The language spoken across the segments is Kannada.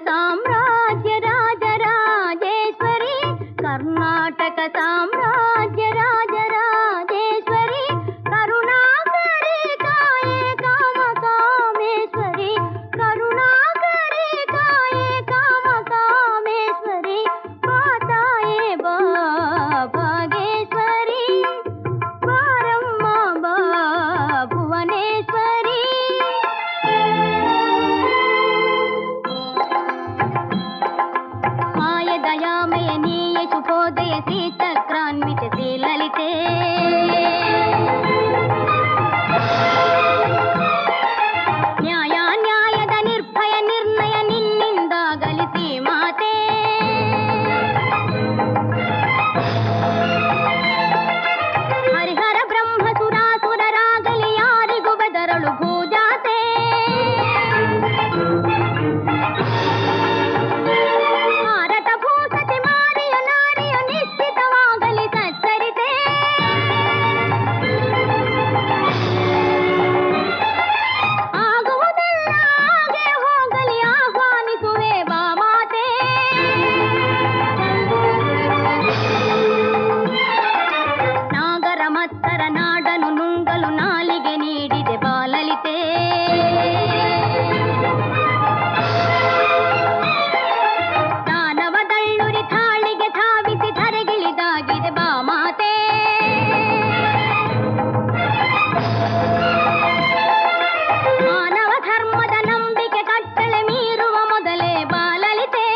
ಸಾಮ್ರಾಜ್ಯ ರಾಜರಾಜೇಶ್ವರಿ, ಕರ್ನಾಟಕ ಸಾಮ್ರಾಜ್ಯ ರಾಜರಾಜೇಶ್ವರಿ, ಕರುಣಾಕರಿ ಕಾಯೇ ಕಾಮಕಾಮೇಶ್ವರಿ, ಕರುಣಾಕರಿ ಕಾಯೇ ಕಾಮಕಾಮೇಶ್ವರಿ, ಮಾತಾಯೇ ಭಾಗೇಶ್ವರಿ, ಬಾರಮ್ಮ ಬಾ ಭುವನೇಶ್ವರಿ. ಮಾಯ ದಯಾಮಯ ನೀಯ ಶುಭೋದಯ ಶ್ರೀಚಕ್ರಾನ್ವಿತ ಶ್ರೀಲಲಿತೆ, ನ್ಯಾಯದ ನಿರ್ಭಯ ನಿರ್ಣಯ ನಿನ್ನಿಂದಾಗಲಿ ಶ್ರೀಮಾತೆ, ಹರಿಹರ ಬ್ರಹ್ಮ ಸುರಾಸುರರಾಗಲಿ ಯಾರಿಗೂ ಬೆದರಳು ಭೂಜಾತೆ, ಮಾರಟ ಭೂಸತಿ ಮಾರಿಯ ನಾರಿಯ ನಿಶ್ಚಿತವಾಗಲಿ ಸಚ್ಚರಿತೆ, ಆಗುವುದೆಲ್ಲ ಹಾಗೆ ಹೋಗಲಿ ಆಹ್ವಾನಿಸುವೆ ಬಾ ಮಾತೆ, ನಾಗರ ಮತ್ತರ ನಾಡನು ನುಂಗಲು ನಾಲಿಗೆ ನೀಡಿದೆ ಬಾಲಲಿತೆ, ದಾನವ ದಳ್ಳುರಿ ಥಾಳಿಗೆ ಧಾವಿಸಿ ಧರೆಗಿಳಿದಾಗಿದೆ ಬಾ ಮಾತೆ, ಮಾನವ ಧರ್ಮದ ನಂಬಿಕೆ ಕಟ್ಟಳೆ ಮೀರುವ ಮೊದಲೇ ಬಾಲಲಿತೆ,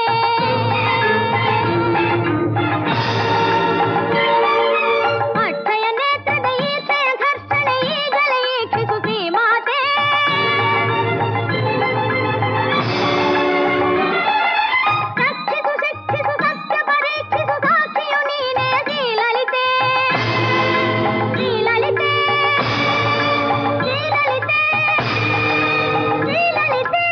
ಅಕ್ಷಯ ನೇತ್ರದ ಈರ್ಷೆಯ ಘರ್ಷಣೆ ಈಗಲೇ ಈಕ್ಷಿಸು ಶ್ರೀಮಾತೆ, ರಕ್ಷಿಸು ಶಿಕ್ಷಿಸು ಸತ್ಯ ಪರೀಕ್ಷಿಸು ಸಾಕ್ಷಿಯು ನೀನೇ ಶ್ರೀಲಲಿತೆ, ಶ್ರೀಲಲಿತೆ, ಶ್ರೀಲಲಿತೆ, ಶ್ರೀಲಲಿತೆ.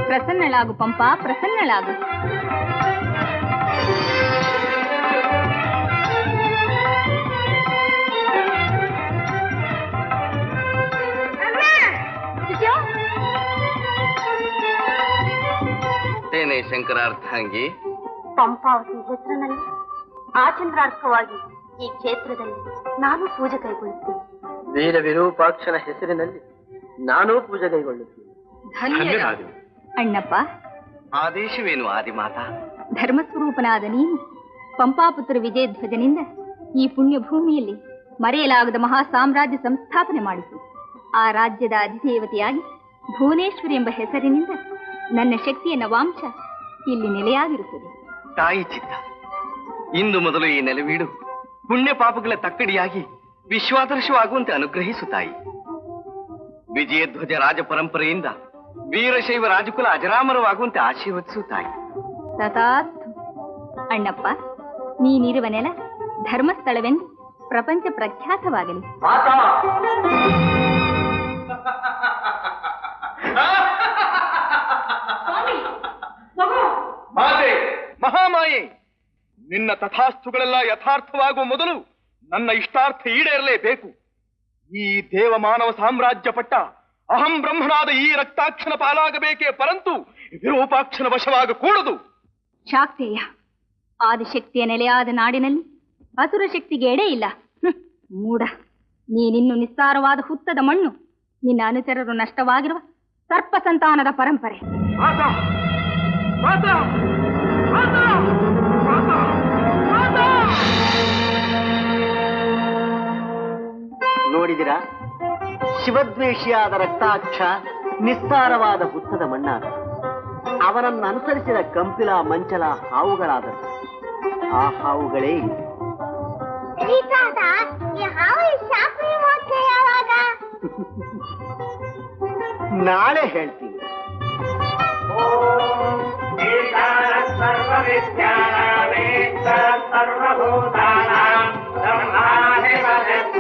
ಪ್ರಸನ್ನಳಾಗು ಪಂಪಾ, ಪ್ರಸನ್ನಳಾಗು. ಏನೇ ಶಂಕರಾರ್ಥಾಂಗಿ, ಪಂಪಾವತಿ ಹೆಸರಿನಲ್ಲಿ ಆಚಂದ್ರಾರ್ಥವಾಗಿ ಈ ಕ್ಷೇತ್ರದಲ್ಲಿ ನಾನು ಪೂಜೆ ಕೈಗೊಳ್ಳುತ್ತೇನೆ. ವೀರ ವಿರೂಪಾಕ್ಷನ ಹೆಸರಿನಲ್ಲಿ ನಾನೂ ಪೂಜೆ ಕೈಗೊಳ್ಳುತ್ತೇನೆ. ಧನ್ಯರಾದೆ. ಅಣ್ಣಪ್ಪ, ಆದೇಶವೇನು ಆದಿಮಾತಾ? ಧರ್ಮಸ್ವರೂಪನಾದ ನೀನು ಪಂಪಾಪುತ್ರ ವಿಜಯಧ್ವಜನಿಂದ ಈ ಪುಣ್ಯ ಭೂಮಿಯಲ್ಲಿ ಮರೆಯಲಾಗದ ಮಹಾ ಸಾಮ್ರಾಜ್ಯ ಸಂಸ್ಥಾಪನೆ ಮಾಡಿತು. ಆ ರಾಜ್ಯದ ಅಧಿದೇವತೆಯಾಗಿ ಭುವನೇಶ್ವರಿ ಎಂಬ ಹೆಸರಿನಿಂದ ನನ್ನ ಶಕ್ತಿಯ ನವಾಂಶ ಇಲ್ಲಿ ನೆಲೆಯಾಗಿರುತ್ತದೆ. ತಾಯಿ ಚಿತ್ತ, ಇಂದು ಮೊದಲು ಈ ನೆಲವೀಡು ಪುಣ್ಯ ಪಾಪಗಳ ತಕ್ಕಡಿಯಾಗಿ ವಿಶ್ವಾದರ್ಶವಾಗುವಂತೆ ಅನುಗ್ರಹಿಸು ತಾಯಿ. ವಿಜಯಧ್ವಜ ರಾಜ ಪರಂಪರೆಯಿಂದ ವೀರಶೈವ ರಾಜಕುಲ ಅಜರಾಮರವಾಗುವಂತೆ ಆಶೀರ್ವದಿಸು ತಾಯಿ. ತಥಾಸ್ತು. ಅಣ್ಣಪ್ಪ, ನೀನಿರುವ ನೆಲ ಧರ್ಮಸ್ಥಳವೆಂದು ಪ್ರಪಂಚ ಪ್ರಖ್ಯಾತವಾಗಲಿ. ಮಾತೆ, ಮಹಾಮಾಯೆ, ನಿನ್ನ ತಥಾಸ್ತುಗಳೆಲ್ಲ ಯಥಾರ್ಥವಾಗುವ ಮೊದಲು ನನ್ನ ಇಷ್ಟಾರ್ಥ ಈಡೇರಲೇಬೇಕು. ಈ ದೇವಮಾನವ ಸಾಮ್ರಾಜ್ಯ ಪಟ್ಟ ಅಹಂ ಬ್ರಹ್ಮನಾದ ಈ ರಕ್ತಾಕ್ಷನ ಪಾಲಾಗಬೇಕೇ ಪರಂತು ವಿರೂಪಾಕ್ಷನ ವಶವಾಗಕೂಡದು. ಶಾಕ್ತೇಯ, ಆದಿಶಕ್ತಿಯ ನೆಲೆಯಾದ ನಾಡಿನಲ್ಲಿ ಅಸುರ ಶಕ್ತಿಗೆ ಎಡೆ ಇಲ್ಲ. ಮೂಢ, ನೀನಿನ್ನು ನಿಸ್ಸಾರವಾದ ಹುತ್ತದ ಮಣ್ಣು, ನಿನ್ನ ಅನುಚರರು ನಷ್ಟವಾಗಿರುವ ಸರ್ಪ ಸಂತಾನದ ಪರಂಪರೆ. ನೋಡಿದಿರಾ, ಶಿವದ್ವೇಷಿಯಾದ ರಕ್ತಾಕ್ಷ ನಿಸ್ಸಾರವಾದ ಹುತ್ತದ ಮಣ್ಣಾದ. ಅವನನ್ನು ಅನುಸರಿಸಿದ ಕಂಪಿಲ ಮಂಚಲ ಹಾವುಗಳಾದರು. ಆ ಹಾವುಗಳೇ ನಾಳೆ ಹೇಳ್ತೀನಿ. ಸರ್ವಭೂತಾನಾಂ ಬ್ರಹ್ಮಾಧಿಪತಿ